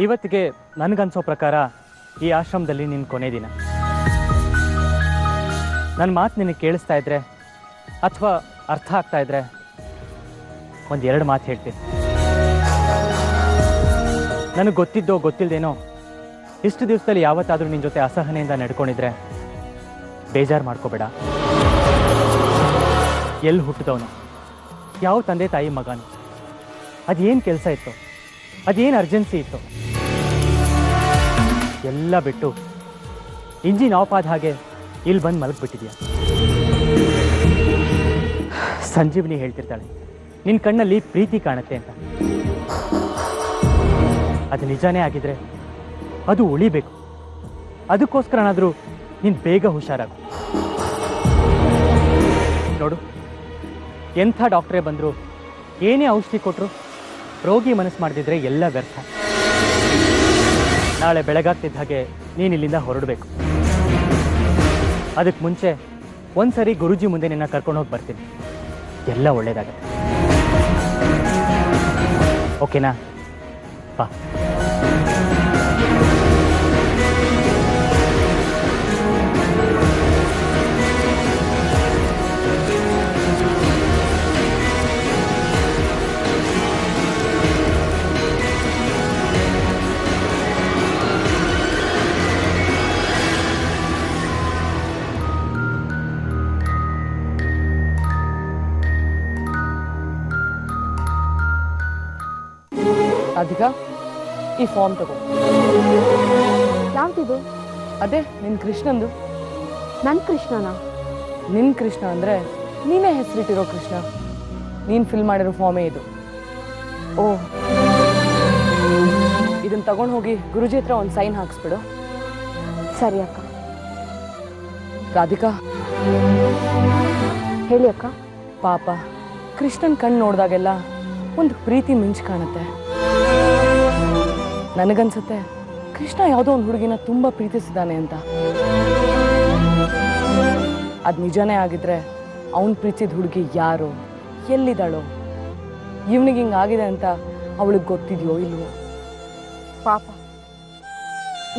ಇವತ್ತಿಗೆ ನನಗನ್ಸೋ ಪ್ರಕಾರ ಈ ಆಶ್ರಮದಲ್ಲಿ ನಿನ್ನ ಕೊನೆ ದಿನ. ನನ್ನ ಮಾತು ನಿನಗೆ ಕೇಳಿಸ್ತಾ ಇದ್ರೆ ಅಥವಾ ಅರ್ಥ ಆಗ್ತಾ ಇದ್ರೆ ಒಂದೆರಡು ಮಾತು ಹೇಳ್ತೀನಿ. ನನಗೆ ಗೊತ್ತಿದ್ದೋ ಗೊತ್ತಿಲ್ಲದೇನೋ ಇಷ್ಟು ದಿವಸದಲ್ಲಿ ಯಾವತ್ತಾದರೂ ನಿನ್ನ ಜೊತೆ ಅಸಹನೆಯಿಂದ ನಡ್ಕೊಂಡಿದ್ರೆ ಬೇಜಾರು ಮಾಡ್ಕೋಬೇಡ. ಎಲ್ಲಿ ಹುಟ್ಟಿದವನು, ಯಾವ ತಂದೆ ತಾಯಿ ಮಗನು, ಅದೇನು ಕೆಲಸ ಇತ್ತು, ಅದೇನು ಅರ್ಜೆನ್ಸಿ ಇತ್ತು, ಎಲ್ಲ ಬಿಟ್ಟು ಇಂಜಿನ್ ಆಫ್ ಆದ ಹಾಗೆ ಇಲ್ಲಿ ಬಂದು ಮಲಗಿಬಿಟ್ಟಿದ್ಯಾ. ಸಂಜೀವಿನಿ ಹೇಳ್ತಿರ್ತಾಳೆ ನಿನ್ನ ಕಣ್ಣಲ್ಲಿ ಪ್ರೀತಿ ಕಾಣುತ್ತೆ ಅಂತ. ಅದು ನಿಜಾನೇ ಆಗಿದ್ರೆ ಅದು ಉಳಿಬೇಕು. ಅದಕ್ಕೋಸ್ಕರನಾದರೂ ನೀನು ಬೇಗ ಹುಷಾರಾಗು. ನೋಡು, ಎಂಥ ಡಾಕ್ಟ್ರೇ ಬಂದರು, ಏನೇ ಔಷಧಿ ಕೊಟ್ಟರು ರೋಗಿ ಮನಸ್ಸು ಮಾಡದಿದ್ರೆ ಎಲ್ಲ ವ್ಯರ್ಥ. ನಾಳೆ ಬೆಳಗಾಗ್ತಿದ್ದ ಹಾಗೆ ನೀನು ಇಲ್ಲಿಂದ ಹೊರಡಬೇಕು. ಅದಕ್ಕೆ ಮುಂಚೆ ಒಂದ್ಸರಿ ಗುರುಜಿ ಮುಂದೆ ನಿನ್ನ ಕರ್ಕೊಂಡು ಹೋಗಿ ಬರ್ತೀನಿ. ಎಲ್ಲ ಒಳ್ಳೇದಾಗತ್ತೆ. ಓಕೆನಾ? ಬಾ. ರಾಧಿಕಾ, ಈ ಫಾರ್ಮ್ ತಗೋ. ಯಾವ್ದಿದು? ಅದೇ ನಿನ್ನ ಕೃಷ್ಣಂದು. ನನ್ನ ಕೃಷ್ಣನಾ? ನಿನ್ನ ಕೃಷ್ಣ ಅಂದರೆ ನೀನೇ ಹೆಸರಿಟ್ಟಿರೋ ಕೃಷ್ಣ. ನೀನು ಫಿಲ್ ಮಾಡಿರೋ ಫಾರ್ಮೇ ಇದು. ಓ, ಇದನ್ನು ತಗೊಂಡು ಹೋಗಿ ಗುರುಜಿ ಹತ್ರ ಒಂದು ಸೈನ್ ಹಾಕ್ಸ್ಬಿಡು. ಸರಿ ಅಕ್ಕ. ರಾಧಿಕಾ, ಹೇಳಿ ಅಕ್ಕ. ಪಾಪ ಕೃಷ್ಣನ್ ಕಣ್ಣು ನೋಡಿದಾಗೆಲ್ಲ ಒಂದು ಪ್ರೀತಿ ಮಿಂಚು ಕಾಣುತ್ತೆ. ನನಗನ್ಸುತ್ತೆ ಕೃಷ್ಣ ಯಾವುದೋ ಒಂದು ಹುಡುಗಿನ ತುಂಬ ಪ್ರೀತಿಸಿದ್ದಾನೆ ಅಂತ. ಅದು ನಿಜನೇ ಆಗಿದ್ರೆ ಅವನು ಪ್ರೀತಿಸಿದ ಹುಡುಗಿ ಯಾರು, ಎಲ್ಲಿದ್ದಾಳೋ, ಇವನಿಗೆ ಹಿಂಗಾಗಿದೆ ಅಂತ ಅವಳಿಗೆ ಗೊತ್ತಿದೆಯೋ ಇಲ್ವೋ? ಪಾಪ,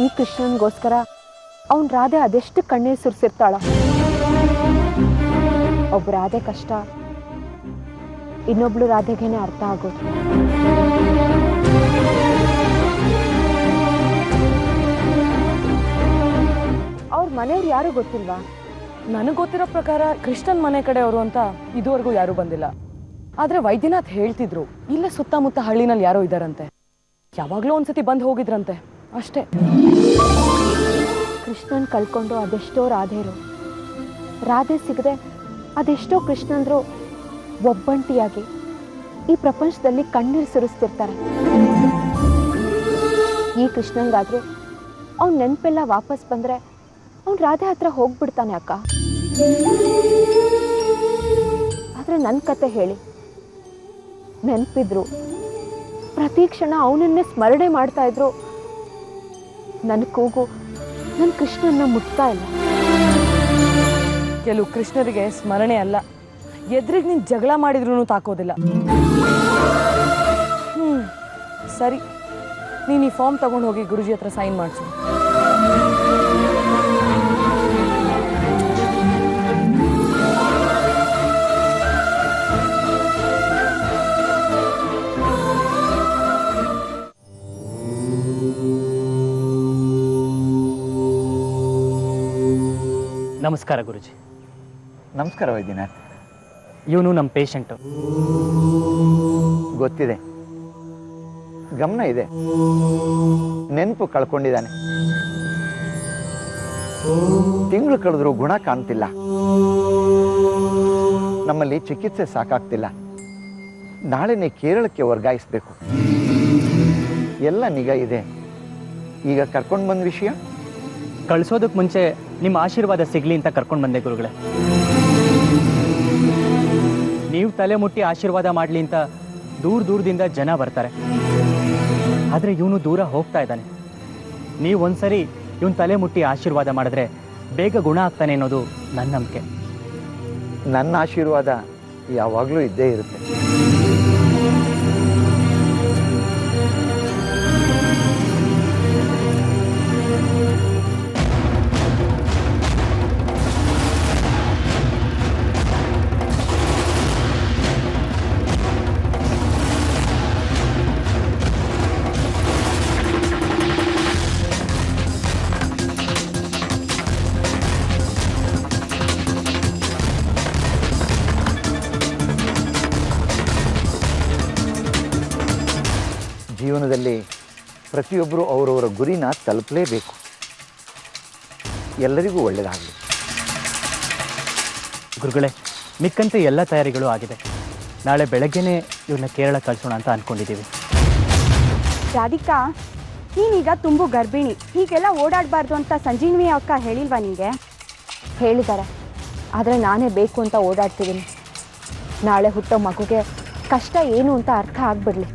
ಈ ಕೃಷ್ಣನ್ಗೋಸ್ಕರ ಅವನ್ ರಾಧೆ ಅದೆಷ್ಟು ಕಣ್ಣೀರು ಸುರಿಸಿರ್ತಾಳ. ಒಬ್ಬ ರಾಧೆ ಕಷ್ಟ ಇನ್ನೊಬ್ಳು ರಾಧೆಗೇನೆ ಅರ್ಥ ಆಗೋದು. ಅವ್ರ ಮನೆಯವ್ರು ಯಾರು ಗೊತ್ತಿಲ್ವಾ? ನನಗೆ ಗೊತ್ತಿರೋ ಪ್ರಕಾರ ಕೃಷ್ಣನ್ ಮನೆ ಕಡೆಯವರು ಅಂತ ಇದುವರೆಗೂ ಯಾರೂ ಬಂದಿಲ್ಲ. ಆದರೆ ವೈದ್ಯನಾಥ್ ಹೇಳ್ತಿದ್ರು ಇಲ್ಲೇ ಸುತ್ತಮುತ್ತ ಹಳ್ಳಿನಲ್ಲಿ ಯಾರೋ ಇದ್ದಾರಂತೆ. ಯಾವಾಗಲೂ ಒಂದ್ಸತಿ ಬಂದು ಹೋಗಿದ್ರಂತೆ, ಅಷ್ಟೇ. ಕೃಷ್ಣನ್ ಕಳ್ಕೊಂಡು ಅದೆಷ್ಟೋ ರಾಧೆರು, ರಾಧೆ ಸಿಗದೆ ಅದೆಷ್ಟೋ ಕೃಷ್ಣಂದ್ರು ಒಬ್ಬಂಟಿಯಾಗಿ ಈ ಪ್ರಪಂಚದಲ್ಲಿ ಕಣ್ಣೀರು ಸುರಿಸ್ತಿರ್ತಾರೆ. ಈ ಕೃಷ್ಣನ್ಗಾದ್ರೂ ಅವ್ನ ನೆನಪೆಲ್ಲ ವಾಪಸ್ ಬಂದ್ರೆ ಅವ್ನು ರಾಧೆ ಹತ್ರ ಹೋಗ್ಬಿಡ್ತಾನೆ ಅಕ್ಕ. ಆದ್ರೆ ನನ್ನ ಕತೆ ಹೇಳಿ ನೆನಪಿದ್ರು, ಪ್ರತಿ ಕ್ಷಣ ಅವನನ್ನೇ ಸ್ಮರಣೆ ಮಾಡ್ತಾ ಇದ್ರು, ನನ್ನ ಕೂಗು ನನ್ನ ಕೃಷ್ಣನ್ನ ಮುಟ್ತಾ ಇಲ್ಲ. ಕೆಲವು ಕೃಷ್ಣರಿಗೆ ಸ್ಮರಣೆ ಅಲ್ಲ, ಎದುರಿಗೆ ನೀನು ಜಗಳ ಮಾಡಿದ್ರೂ ತಾಕೋದಿಲ್ಲ. ಸರಿ, ನೀನು ಈ ಫಾರ್ಮ್ ತಗೊಂಡು ಹೋಗಿ ಗುರುಜಿ ಹತ್ರ ಸೈನ್ ಮಾಡಿಸು. ನಮಸ್ಕಾರ ಗುರುಜಿ. ನಮಸ್ಕಾರ ವೈದ್ಯನಾಥ್. ಇವನು ನಮ್ಮ ಪೇಷಂಟು. ಗೊತ್ತಿದೆ, ಗಮನ ಇದೆ, ನೆನಪು ಕಳ್ಕೊಂಡಿದ್ದಾನೆ. ತಿಂಗಳು ಕಳೆದ್ರೂ ಗುಣ ಕಾಣ್ತಿಲ್ಲ. ನಮ್ಮಲ್ಲಿ ಚಿಕಿತ್ಸೆ ಸಾಕಾಗ್ತಿಲ್ಲ. ನಾಳೆನೇ ಕೇರಳಕ್ಕೆ ವರ್ಗಾಯಿಸಬೇಕು. ಎಲ್ಲ ನಿಗಾ ಇದೆ. ಈಗ ಕರ್ಕೊಂಡು ಬಂದ ವಿಷಯ ಕಳಿಸೋದಕ್ಕೆ ಮುಂಚೆ ನಿಮ್ಮ ಆಶೀರ್ವಾದ ಸಿಗಲಿ ಅಂತ ಕರ್ಕೊಂಡು ಬಂದೆ ಗುರುಗಳೇ. ನೀವು ತಲೆ ಮುಟ್ಟಿ ಆಶೀರ್ವಾದ ಮಾಡಲಿ ಅಂತ ದೂರ ದೂರದಿಂದ ಜನ ಬರ್ತಾರೆ. ಆದರೆ ಇವನು ದೂರ ಹೋಗ್ತಾ ಇದ್ದಾನೆ. ನೀವು ಒಂದ್ಸರಿ ಇವನು ತಲೆ ಮುಟ್ಟಿ ಆಶೀರ್ವಾದ ಮಾಡಿದ್ರೆ ಬೇಗ ಗುಣ ಆಗ್ತಾನೆ ಅನ್ನೋದು ನನ್ನ ನಂಬಿಕೆ. ನನ್ನ ಆಶೀರ್ವಾದ ಯಾವಾಗಲೂ ಇದ್ದೇ ಇರುತ್ತೆ. ಜೀವನದಲ್ಲಿ ಪ್ರತಿಯೊಬ್ಬರು ಅವರವರ ಗುರಿನ ತಲುಪಲೇಬೇಕು. ಎಲ್ಲರಿಗೂ ಒಳ್ಳೆಯದಾಗಲಿ. ಗುರುಗಳೇ, ಮಿಕ್ಕಂತೆ ಎಲ್ಲ ತಯಾರಿಗಳು ಆಗಿದೆ. ನಾಳೆ ಬೆಳಗ್ಗೆನೇ ಇವ್ರನ್ನ ಕೇರಳ ಕಳಿಸೋಣ ಅಂತ ಅಂದ್ಕೊಂಡಿದ್ದೀವಿ. ರಾಧಿಕಾ, ನೀನೀಗ ತುಂಬು ಗರ್ಭಿಣಿ, ಹೀಗೆಲ್ಲ ಓಡಾಡಬಾರ್ದು ಅಂತ ಸಂಜೀವಿನಿ ಅಕ್ಕ ಹೇಳಿಲ್ವಾ ನಿನಗೆ? ಹೇಳಿದ್ದಾರೆ, ಆದರೆ ನಾನೇ ಬೇಕು ಅಂತ ಓಡಾಡ್ತಿದ್ದೀನಿ. ನಾಳೆ ಹುಟ್ಟೋ ಮಗುಗೆ ಕಷ್ಟ ಏನು ಅಂತ ಅರ್ಥ ಆಗಿಬಿಡಲಿ.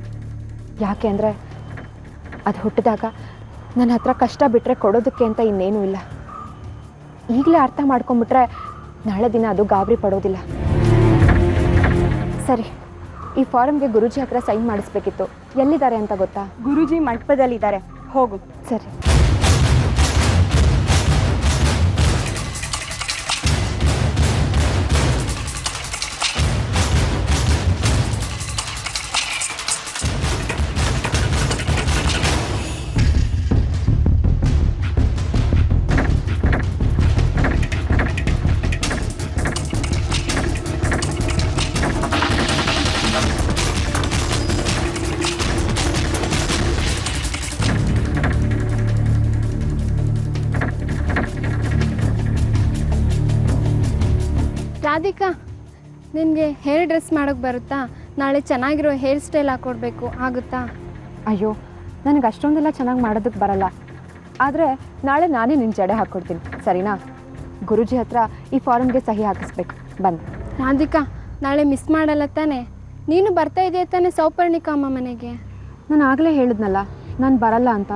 ಯಾಕೆ ಅಂದರೆ ಅದು ಹುಟ್ಟಿದಾಗ ನನ್ನ ಹತ್ರ ಕಷ್ಟ ಬಿಟ್ಟರೆ ಕೊಡೋದಕ್ಕೆ ಅಂತ ಇನ್ನೇನೂ ಇಲ್ಲ. ಈಗಲೇ ಅರ್ಥ ಮಾಡ್ಕೊಂಬಿಟ್ರೆ ನಾಳೆ ದಿನ ಅದು ಗಾಬರಿ ಪಡೋದಿಲ್ಲ. ಸರಿ, ಈ ಫಾರಮ್ಗೆ ಗುರೂಜಿ ಹತ್ರ ಸೈನ್ ಮಾಡಿಸ್ಬೇಕಿತ್ತು. ಎಲ್ಲಿದ್ದಾರೆ ಅಂತ ಗೊತ್ತಾ? ಗುರೂಜಿ ಮಂಟಪದಲ್ಲಿದ್ದಾರೆ, ಹೋಗು. ಸರಿ. ರಾಧಿಕಾ, ನಿನಗೆ ಹೇರ್ ಡ್ರೆಸ್ ಮಾಡೋಕ್ಕೆ ಬರುತ್ತಾ? ನಾಳೆ ಚೆನ್ನಾಗಿರೋ ಹೇರ್ ಸ್ಟೈಲ್ ಹಾಕ್ಕೊಡ್ಬೇಕು, ಆಗುತ್ತಾ? ಅಯ್ಯೋ, ನನಗೆ ಅಷ್ಟೊಂದೆಲ್ಲ ಚೆನ್ನಾಗಿ ಮಾಡೋದಕ್ಕೆ ಬರಲ್ಲ. ಆದರೆ ನಾಳೆ ನಾನೇ ನಿನ್ನ ಜಡೆ ಹಾಕ್ಕೊಡ್ತೀನಿ, ಸರಿನಾ? ಗುರೂಜಿ ಹತ್ರ ಈ ಫಾರಮ್ಗೆ ಸಹಿ ಹಾಕಿಸ್ಬೇಕು. ಬಂದು ರಾಧಿಕಾ, ನಾಳೆ ಮಿಸ್ ಮಾಡಲ್ಲ ತಾನೆ? ನೀನು ಬರ್ತಾ ಇದೆಯಾ ತಾನೆ ಸೌಪರ್ಣಿಕ ಅಮ್ಮ ಮನೆಗೆ? ನಾನು ಆಗಲೇ ಹೇಳಿದ್ನಲ್ಲ ನಾನು ಬರಲ್ಲ ಅಂತ.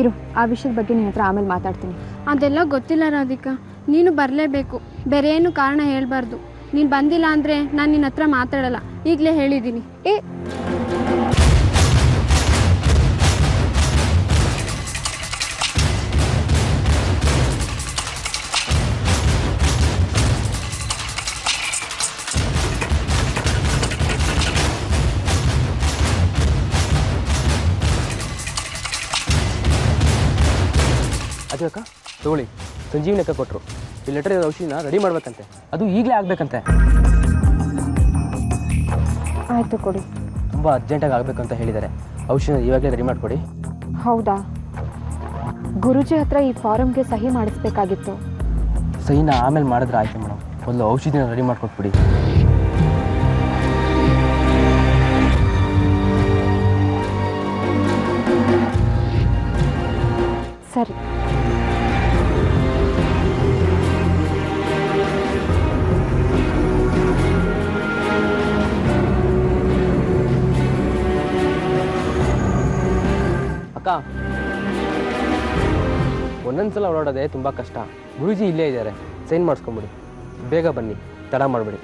ಇರು, ಆ ವಿಷಯದ ಬಗ್ಗೆ ನಿನ್ನ ಹತ್ರ ಆಮೇಲೆ ಮಾತಾಡ್ತೀನಿ. ಅದೆಲ್ಲ ಗೊತ್ತಿಲ್ಲ ರಾಧಿಕಾ, ನೀನು ಬರಲೇಬೇಕು. ಬೇರೆ ಏನು ಕಾರಣ ಹೇಳಬಾರ್ದು. ನೀನು ಬಂದಿಲ್ಲ ಅಂದರೆ ನಾನು ನಿನ್ನ ಹತ್ರ ಮಾತಾಡಲ್ಲ, ಈಗಲೇ ಹೇಳಿದ್ದೀನಿ. ಅದೇ ಅಕ್ಕ ತಗೊಳ್ಳಿ, ಸಂಜೀವಿನಿ ಅಕ್ಕ ಕೊಟ್ಟರು. ಈ ಲೆಟರ್ ಔಷಧಿನ ರೆಡಿ ಮಾಡ್ಬೇಕಂತೆ, ಅದು ಈಗಲೇ ಆಗಬೇಕಂತೆ. ಆಯಿತು, ಕೊಡಿ. ತುಂಬ ಅರ್ಜೆಂಟಾಗಿ ಆಗಬೇಕಂತ ಹೇಳಿದ್ದಾರೆ. ಔಷಧಿನ ಇವಾಗಲೇ ರೆಡಿ ಮಾಡಿಕೊಡಿ. ಹೌದಾ? ಗುರೂಜಿ ಹತ್ರ ಈ ಫಾರಮ್ಗೆ ಸಹಿ ಮಾಡಿಸ್ಬೇಕಾಗಿತ್ತು. ಸಹಿನ ಆಮೇಲೆ ಮಾಡಿದ್ರೆ ಆಯ್ತು ಮೇಡಮ್, ಮೊದಲು ಔಷಧಿನ ರೆಡಿ ಮಾಡಿಕೊಟ್ಬಿಡಿ. ಸರಿ. ಅಕ್ಕ, ಒಂದೊಂದ್ಸಲ ಓಡಾಡೋದೆ ತುಂಬ ಕಷ್ಟ. ಗುರೂಜಿ ಇಲ್ಲೇ ಇದ್ದಾರೆ, ಸೈನ್ ಮಾಡಿಸ್ಕೊಂಬಿಡಿ. ಬೇಗ ಬನ್ನಿ, ತಡ ಮಾಡಿಬಿಡಿ.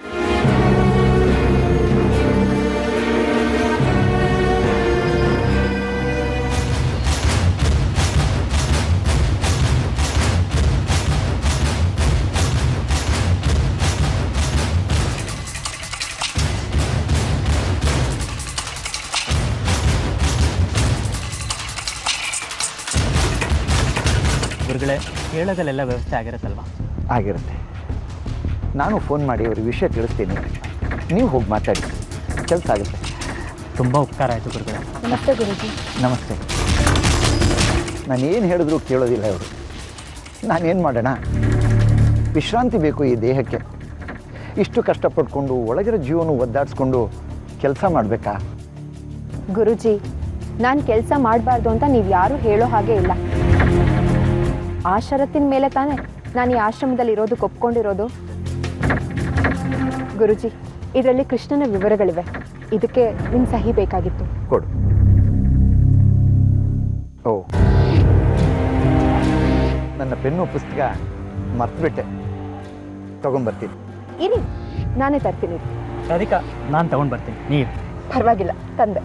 ಗುರುಗಳೇ, ಕೇರಳದಲ್ಲೆಲ್ಲ ವ್ಯವಸ್ಥೆ ಆಗಿರುತ್ತಲ್ವಾ? ಆಗಿರುತ್ತೆ. ನಾನು ಫೋನ್ ಮಾಡಿ ಅವ್ರಿಗೆ ವಿಷಯ ತಿಳಿಸ್ತೀನಿ, ನೀವು ಹೋಗಿ ಮಾತಾಡಿ, ಕೆಲಸ ಆಗುತ್ತೆ. ತುಂಬ ಉಪಕಾರ ಆಯಿತು ಗುರುಗಳೇ. ನಮಸ್ತೆ ಗುರೂಜಿ. ನಮಸ್ತೆ. ನಾನೇನು ಹೇಳಿದ್ರು ಕೇಳೋದಿಲ್ಲ ಇವರು. ನಾನೇನು ಮಾಡೋಣ? ವಿಶ್ರಾಂತಿ ಬೇಕು ಈ ದೇಹಕ್ಕೆ. ಇಷ್ಟು ಕಷ್ಟಪಟ್ಕೊಂಡು ಒಳಗಿರೋ ಜೀವನ ಒದ್ದಾಡಿಸ್ಕೊಂಡು ಕೆಲಸ ಮಾಡಬೇಕಾ? ಗುರೂಜಿ, ನಾನು ಕೆಲಸ ಮಾಡಬಾರ್ದು ಅಂತ ನೀವು ಯಾರೂ ಹೇಳೋ ಹಾಗೆ ಇಲ್ಲ. ಆ ಷರತ್ತಿನ ಮೇಲೆ ತಾನೇ ನಾನು ಈ ಆಶ್ರಮದಲ್ಲಿ ಇರೋದಕ್ಕೆ ಒಪ್ಕೊಂಡಿರೋದು. ಗುರೂಜಿ, ಇದರಲ್ಲಿ ಕೃಷ್ಣನ ವಿವರಗಳಿವೆ. ಇದಕ್ಕೆ ನಿಮ್ಮ ಸಹಿ ಬೇಕಾಗಿತ್ತು. ಕೊಡು. ಓ, ನನ್ನ ಪೆನ್ನು ಪುಸ್ತಕ ಮರ್ತುಬಿಟ್ಟೆ, ತಗೊಂಬರ್ತೀನಿ. ಇರಿ, ನಾನೇ ತರ್ತೀನಿ. ರಾಧಿಕಾ, ನಾನು ತಗೊಂಡು ಬರ್ತೀನಿ, ನೀರು. ಪರವಾಗಿಲ್ಲ, ತಂದೆ.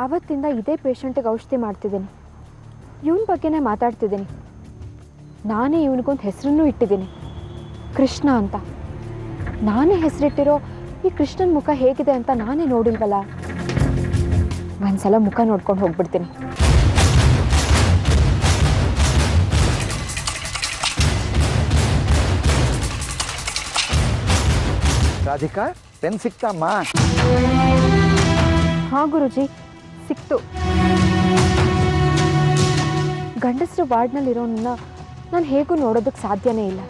ಆವತ್ತಿಂದ ಇದೇ ಪೇಷಂಟಿಗೆ ಔಷಧಿ ಮಾಡ್ತಿದ್ದೀನಿ. ಇವನ ಬಗ್ಗೆನೇ ಮಾತಾಡ್ತಿದ್ದೀನಿ. ನಾನೇ ಇವನಿಗೊಂದು ಹೆಸರನ್ನೂ ಇಟ್ಟಿದ್ದೀನಿ, ಕೃಷ್ಣ ಅಂತ. ನಾನೇ ಹೆಸರಿಟ್ಟಿರೋ ಈ ಕೃಷ್ಣನ ಮುಖ ಹೇಗಿದೆ ಅಂತ ನಾನೇ ನೋಡಿಲ್ವಲ್ಲ. ಒಂದ್ಸಲ ಮುಖ ನೋಡ್ಕೊಂಡು ಹೋಗ್ಬಿಡ್ತೀನಿ. ರಾಧಿಕಾ, ಪೆನ್ ಸಿಕ್ತಮ್ಮ? ಹಾಂ ಗುರುಜಿ, ಸಿಕ್ತು. ಗಂಡಸರು ವಾರ್ಡ್ನಲ್ಲಿರೋನನ್ನ ನಾನು ಹೇಗೂ ನೋಡೋದಕ್ಕೆ ಸಾಧ್ಯನೇ ಇಲ್ಲ.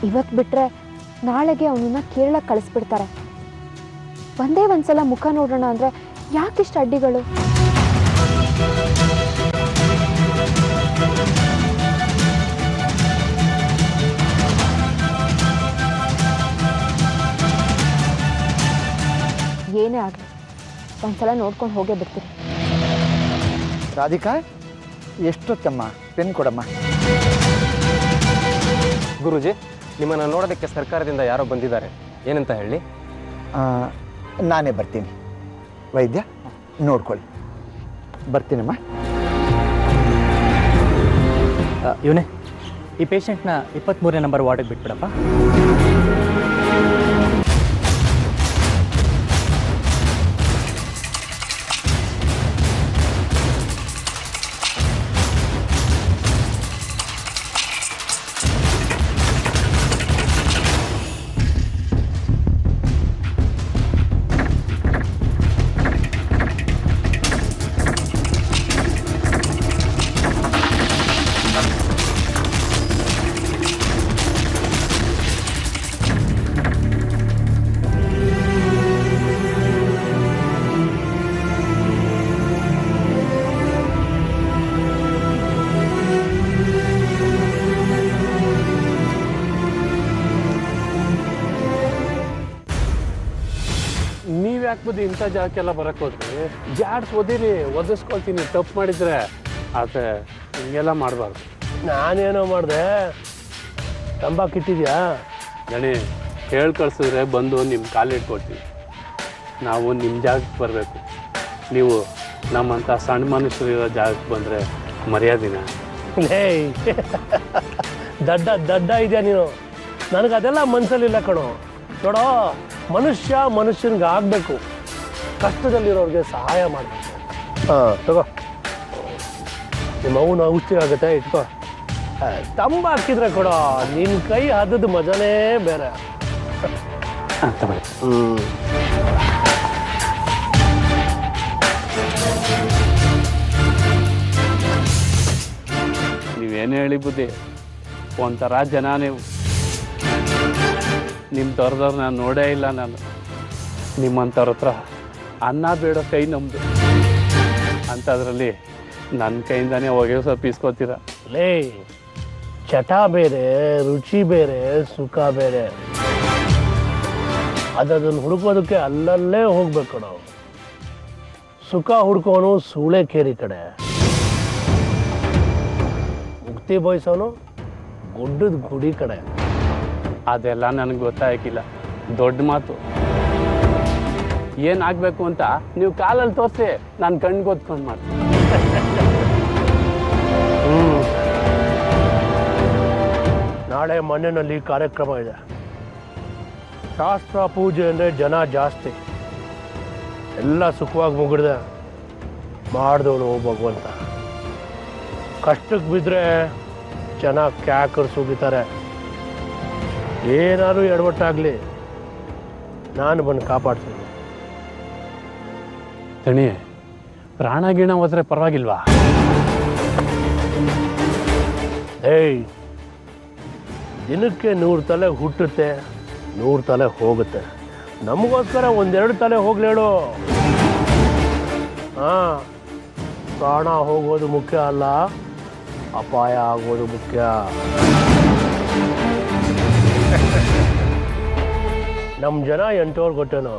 ಇವತ್ತು ಬಿಟ್ಟರೆ ನಾಳೆಗೆ ಅವನನ್ನ ಕೇರಳಕ್ಕೆ ಕಳಿಸ್ಬಿಡ್ತಾರೆ. ಒಂದೇ ಒಂದ್ಸಲ ಮುಖ ನೋಡೋಣ ಅಂದರೆ ಯಾಕಿಷ್ಟು ಅಡ್ಡಿಗಳು? ಏನೇ ಆಗಲಿ ಒಂದ್ಸಲ ನೋಡ್ಕೊಂಡು ಹೋಗೇ ಬಿಡ್ತೀರಿ. ರಾಧಿಕಾ, ಎಷ್ಟೊತ್ತಮ್ಮ? ಪೆನ್ ಕೊಡಮ್ಮ. ಗುರೂಜಿ, ನಿಮ್ಮನ್ನು ನೋಡೋದಕ್ಕೆ ಸರ್ಕಾರದಿಂದ ಯಾರೋ ಬಂದಿದ್ದಾರೆ. ಏನಂತ ಹೇಳಿ? ನಾನೇ ಬರ್ತೀನಿ. ವೈದ್ಯ, ನೋಡ್ಕೊಳ್ಳಿ. ಬರ್ತೀನಮ್ಮ. ಇವನೇ ಈ ಪೇಷಂಟ್ನ 23ನೇ ನಂಬರ್ ವಾರ್ಡಿಗೆ ಬಿಟ್ಬಿಡಪ್ಪ. ಯಾಕೆ ಇಂಥ ಜಾಗಕ್ಕೆಲ್ಲ ಬರಕ್ಕೆ ಹೋದ್ರಿ? ಜಾಡ್ಸ್ ಓದಿರಿ, ಒದಿಸ್ಕೊಳ್ತೀನಿ. ತಪ್ಪು ಮಾಡಿದ್ರೆ ಆತ ಹಿಂಗೆಲ್ಲ ಮಾಡಬಾರ್ದು. ನಾನೇನೋ ಮಾಡಿದೆ? ತಂಬಾಕಿಟ್ಟಿದ್ಯಾ? ಗಣಿ ಹೇಳಿ ಕಳ್ಸಿದ್ರೆ ಬಂದು ನಿಮ್ಮ ಕಾಲಿಟ್ಕೊಡ್ತೀವಿ. ನಾವು ನಿಮ್ಮ ಜಾಗಕ್ಕೆ ಬರಬೇಕು. ನೀವು ನಮ್ಮಂಥ ಸಣ್ಣ ಮನುಷ್ಯರಿರೋ ಜಾಗಕ್ಕೆ ಬಂದರೆ ಮರ್ಯಾದಿನ? ಲೇ ದಡ್ಡ ಇದೆಯಾ ನೀನು? ನನಗದೆಲ್ಲ ಮನಸ್ಸಲ್ಲಿಲ್ಲ ಕಣೋ. ನೋಡೋ, ಮನುಷ್ಯನಿಗೆ ಆಗಬೇಕು, ಕಷ್ಟದಲ್ಲಿರೋರಿಗೆ ಸಹಾಯ ಮಾಡಬೇಕು. ಹಾಂ, ತಗೋ. ನಿಮ್ಮ ಅವನು ಔಷಧಿ ಆಗುತ್ತೆ, ಇಟ್ಕೋ. ತಂಬಾಕಿದ್ರೆ ಕೊಡೋ, ನಿನ್ನ ಕೈ ಹದದ ಮಜಾನೇ ಬೇರೆ. ನೀವೇನು ಹೇಳಿ ಬುದ್ಧಿ, ಒಂಥರ ಜನ ನೀವು. ನಿಮ್ಮ ಥರದವ್ರು ನಾನು ನೋಡೇ ಇಲ್ಲ. ನಾನು ನಿಮ್ಮಂಥವ್ರ ಹತ್ರ ಅನ್ನ ಬೇಡೋ ಕೈ ನಮ್ಮದು. ಅಂಥದ್ರಲ್ಲಿ ನನ್ನ ಕೈಯಿಂದಾನೇ ಹೊಗೆ ಸ್ವಲ್ಪ ಇಸ್ಕೊತೀರ. ಲೇ, ಚಟ ಬೇರೆ, ರುಚಿ ಬೇರೆ, ಸುಖ ಬೇರೆ. ಅದನ್ನು ಹುಡುಕೋದಕ್ಕೆ ಅಲ್ಲಲ್ಲೇ ಹೋಗ್ಬೇಕು ನಾವು. ಸುಖ ಹುಡ್ಕೋನು ಸೂಳೆಕೇರಿ ಕಡೆ, ಮುಕ್ತಿ ಬಯಸೋನು ಗುಡ್ಡದ ಗುಡಿ ಕಡೆ. ಅದೆಲ್ಲ ನನಗೆ ಗೊತ್ತಾಗಿಲ್ಲ. ದೊಡ್ಡ ಮಾತು. ಏನಾಗಬೇಕು ಅಂತ ನೀವು ಕಾಲಲ್ಲಿ ತೋರಿಸಿ ನಾನು ಕಣ್ಣಿಗೆ ಓದ್ಕೊಂಡು ಮಾಡ್ತೀನಿ. ನಾಳೆ ಮನೆಯಲ್ಲಿ ಕಾರ್ಯಕ್ರಮ ಇದೆ. ಶಾಸ್ತ್ರ ಪೂಜೆ ಅಂದರೆ ಜನ ಜಾಸ್ತಿ. ಎಲ್ಲ ಸುಖವಾಗಿ ಮುಗಿಡ್ದೆ ಮಾಡಿದವನು ಭಗವಂತ. ಕಷ್ಟಕ್ಕೆ ಬಿದ್ದರೆ ಜನ ಕ್ಯಾಕರ್ ಸುಗಿತಾರೆ. ಏನಾದ್ರು ಎಡವಟ್ಟಾಗಲಿ ನಾನು ಬಂದು ಕಾಪಾಡ್ತೀನಿ. ತಣಿ, ಪ್ರಾಣ ಗೀಣ ಹೋದ್ರೆ ಪರವಾಗಿಲ್ವಾ? ಏಯ್, ದಿನಕ್ಕೆ 100 ತಲೆ ಹುಟ್ಟುತ್ತೆ, 100 ತಲೆ ಹೋಗುತ್ತೆ. ನಮಗೋಸ್ಕರ 1-2 ತಲೆ ಹೋಗ್ಲೇಳು. ಹಾಂ, ಪ್ರಾಣ ಹೋಗೋದು ಮುಖ್ಯ ಅಲ್ಲ, ಅಪಾಯ ಆಗೋದು ಮುಖ್ಯ. ನಮ್ಮ ಜನ ಎಂಟೋರು ಗೊತ್ತೇನೋ,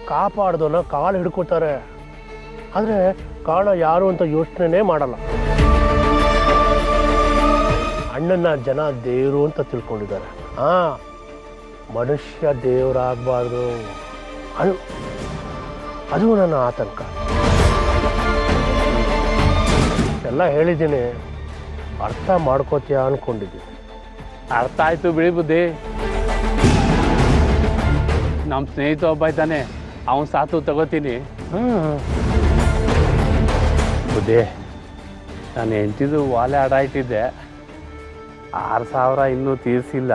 ಕಾಪಾಡ್ದೋನ ಕಾಲು ಹಿಡ್ಕೊತಾರೆ. ಆದರೆ ಕಾರಣ ಯಾರು ಅಂತ ಯೋಚನೆ ಮಾಡಲ್ಲ. ಅಣ್ಣನ ಜನ ದೇವರು ಅಂತ ತಿಳ್ಕೊಂಡಿದ್ದಾರೆ. ಹಾಂ, ಮನುಷ್ಯ ದೇವರಾಗಬಾರ್ದು, ಅದು ನನ್ನ ಆತಂಕ. ಇಷ್ಟೆಲ್ಲ ಹೇಳಿದ್ದೀನಿ, ಅರ್ಥ ಮಾಡ್ಕೋತೀಯ ಅಂದ್ಕೊಂಡಿದ್ದೀನಿ. ಅರ್ಥ ಆಯಿತು ಬಿಡಿ ಬುದ್ಧಿ. ನಮ್ಮ ಸ್ನೇಹಿತ ಒಬ್ಬ ಇದ್ದಾನೆ, ಅವನ ಸಾತು ತಗೋತೀನಿ. ಬುದ್ಧಿ, ನಾನು ಹೆಂಡ್ತಿದ್ದು ವಾಲೆ ಅಡ ಇಟ್ಟಿದ್ದೆ, 6,000 ಇನ್ನೂ ತೀರಿಸಿಲ್ಲ.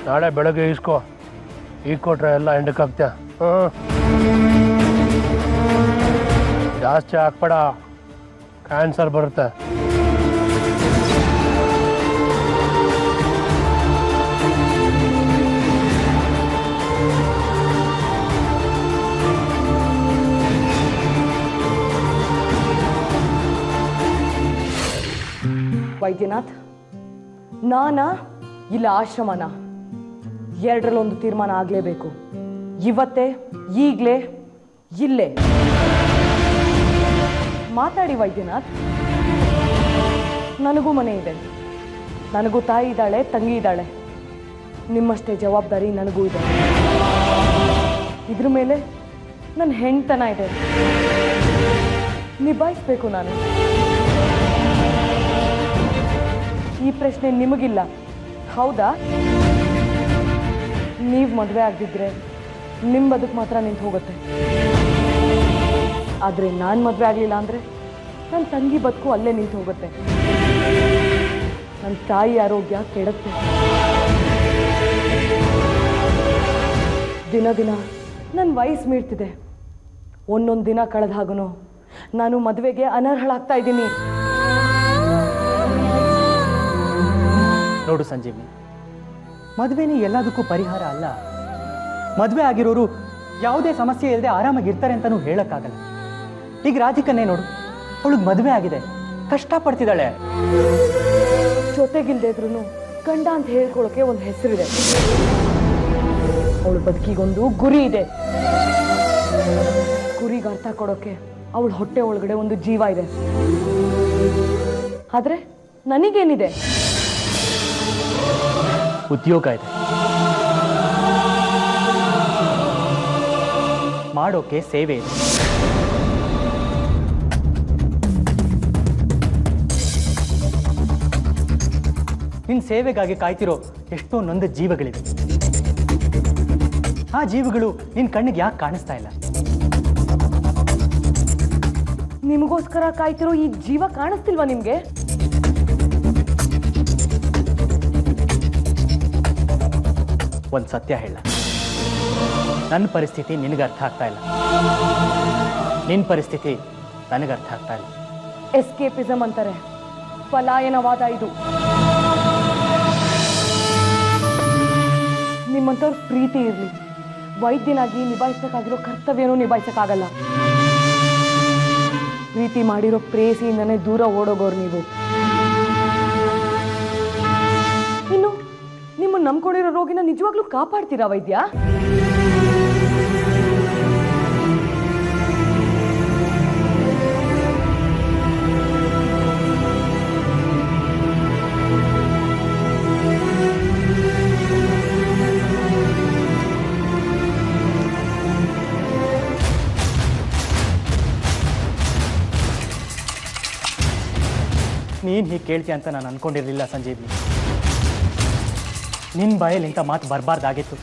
ನಾಳೆ ಬೆಳಗ್ಗೆ ಇಸ್ಕೋ, ಈಗ ಕೊಟ್ರೆ ಎಲ್ಲ ಎಂಡಕ್ಕಾಗ್ತೀಯ. ಜಾಸ್ತಿ ಹಾಕ್ಬೇಡ, ಕ್ಯಾನ್ಸರ್ ಬರುತ್ತೆ. ವೈದ್ಯನಾಥ್, ನಾನಾ ಇಲ್ಲ ಆಶ್ರಮನ, ಎರಡರಲ್ಲೊಂದು ತೀರ್ಮಾನ ಆಗಲೇಬೇಕು. ಇವತ್ತೇ, ಈಗಲೇ, ಇಲ್ಲೇ. ಮಾತಾಡಿ ವೈದ್ಯನಾಥ್. ನನಗೂ ಮನೆ ಇದೆ, ನನಗೂ ತಾಯಿ ಇದ್ದಾಳೆ, ತಂಗಿ ಇದ್ದಾಳೆ. ನಿಮ್ಮಷ್ಟೇ ಜವಾಬ್ದಾರಿ ನನಗೂ ಇದೆ. ಇದ್ರ ಮೇಲೆ ನನ್ನ ಹೆಣ್ತನ ಇದೆ, ನಿಭಾಯಿಸ್ಬೇಕು ನಾನು. ಈ ಪ್ರಶ್ನೆ ನಿಮಗಿಲ್ಲ, ಹೌದಾ? ನೀವು ಮದುವೆ ಆಗದಿದ್ರೆ ನಿಮ್ಮ ಬದುಕು ಮಾತ್ರ ನಿಂತು ಹೋಗುತ್ತೆ. ಆದರೆ ನಾನು ಮದುವೆ ಆಗಲಿಲ್ಲ ಅಂದರೆ ನನ್ನ ತಂಗಿ ಬದುಕು ಅಲ್ಲೇ ನಿಂತು ಹೋಗುತ್ತೆ. ನನ್ನ ತಾಯಿ ಆರೋಗ್ಯ ಕೆಡುತ್ತೆ. ದಿನ ದಿನ ನನ್ನ ವಯಸ್ಸು ಮೀರ್ತಿದೆ. ಒಂದೊಂದು ದಿನ ಕಳೆದ ಹಾಗೂ ನಾನು ಮದುವೆಗೆ ಅನರ್ಹಳಾಗ್ತಾ ಇದ್ದೀನಿ. ನೋಡು ಸಂಜೀವ್ನಿ, ಮದುವೆನೇ ಎಲ್ಲದಕ್ಕೂ ಪರಿಹಾರ ಅಲ್ಲ. ಮದುವೆ ಆಗಿರೋರು ಯಾವುದೇ ಸಮಸ್ಯೆ ಇಲ್ಲದೆ ಆರಾಮಾಗಿರ್ತಾರೆ ಅಂತಲೂ ಹೇಳೋಕ್ಕಾಗಲ್ಲ. ಈಗ ರಾಧಿಕನ್ನೇ ನೋಡು, ಅವಳಿಗೆ ಮದುವೆ ಆಗಿದೆ, ಕಷ್ಟಪಡ್ತಿದ್ದಾಳೆ. ಜೊತೆಗಿಲ್ದೇ ಇದ್ರೂ ಗಂಡ ಅಂತ ಹೇಳ್ಕೊಳ್ಳೋಕೆ ಒಂದು ಹೆಸರಿದೆ. ಅವಳ ಬದುಕಿಗೊಂದು ಗುರಿ ಇದೆ. ಗುರಿಗೆ ಅರ್ಥ ಕೊಡೋಕೆ ಅವಳ ಹೊಟ್ಟೆ ಒಳಗಡೆ ಒಂದು ಜೀವ ಇದೆ. ಆದ್ರೆ ನನಗೇನಿದೆ? ಉದ್ಯೋಗ ಇದೆ, ಮಾಡೋಕೆ ಸೇವೆ ಇದೆ. ನಿನ್ನ ಸೇವೆಗಾಗಿ ಕಾಯ್ತಿರೋ ಎಷ್ಟೋ ನೊಂದ ಜೀವಗಳಿವೆ. ಆ ಜೀವಗಳು ನಿನ್ನ ಕಣ್ಣಿಗೆ ಯಾಕೆ ಕಾಣಿಸ್ತಾ ಇಲ್ಲ? ನಿಮಗೋಸ್ಕರ ಕಾಯ್ತಿರೋ ಈ ಜೀವ ಕಾಣಿಸ್ತಿಲ್ವಾ ನಿಮ್ಗೆ? ಒಂದು ಸತ್ಯ ಹೇಳ, ನನ್ನ ಪರಿಸ್ಥಿತಿ ನಿನಗೆ ಅರ್ಥ ಆಗ್ತಾ ಇಲ್ಲ, ನಿನ್ನ ಪರಿಸ್ಥಿತಿ ನನಗೆ ಅರ್ಥ ಆಗ್ತಾ ಇಲ್ಲ. ಎಸ್ಕೇಪಿಸಮ್ ಅಂತಾರೆ, ಪಲಾಯನವಾದ ಇದು. ನಿಮ್ಮಂಥವ್ರ ಪ್ರೀತಿ ಇರಲಿ, ವೈದ್ಯನಾಗಿ ನಿಭಾಯಿಸಬೇಕಾಗಿರೋ ಕರ್ತವ್ಯನೂ ನಿಭಾಯಿಸಕ್ಕಾಗಲ್ಲ. ಪ್ರೀತಿ ಮಾಡಿರೋ ಪ್ರೇಯಸಿಯಿಂದನೇ ದೂರ ಓಡೋಗೋರು ನೀವು. ಇನ್ನು ನಿಮ್ಮನ್ನು ನಂಬ್ಕೊಂಡಿರೋ ರೋಗಿನ ನಿಜವಾಗ್ಲೂ ಕಾಪಾಡ್ತೀರಾ ವೈದ್ಯ? ನೀನು ಹೀಗೆ ಕೇಳ್ತೀಯ ಅಂತ ನಾನು ಅನ್ಕೊಂಡಿರಲಿಲ್ಲ ಸಂಜೀವ್ನಿ. ನಿನ್ನ ಬಾಯಲ್ಲಿ ಇಂಥ ಮಾತು ಬರಬಾರ್ದಾಗಿತ್ತು.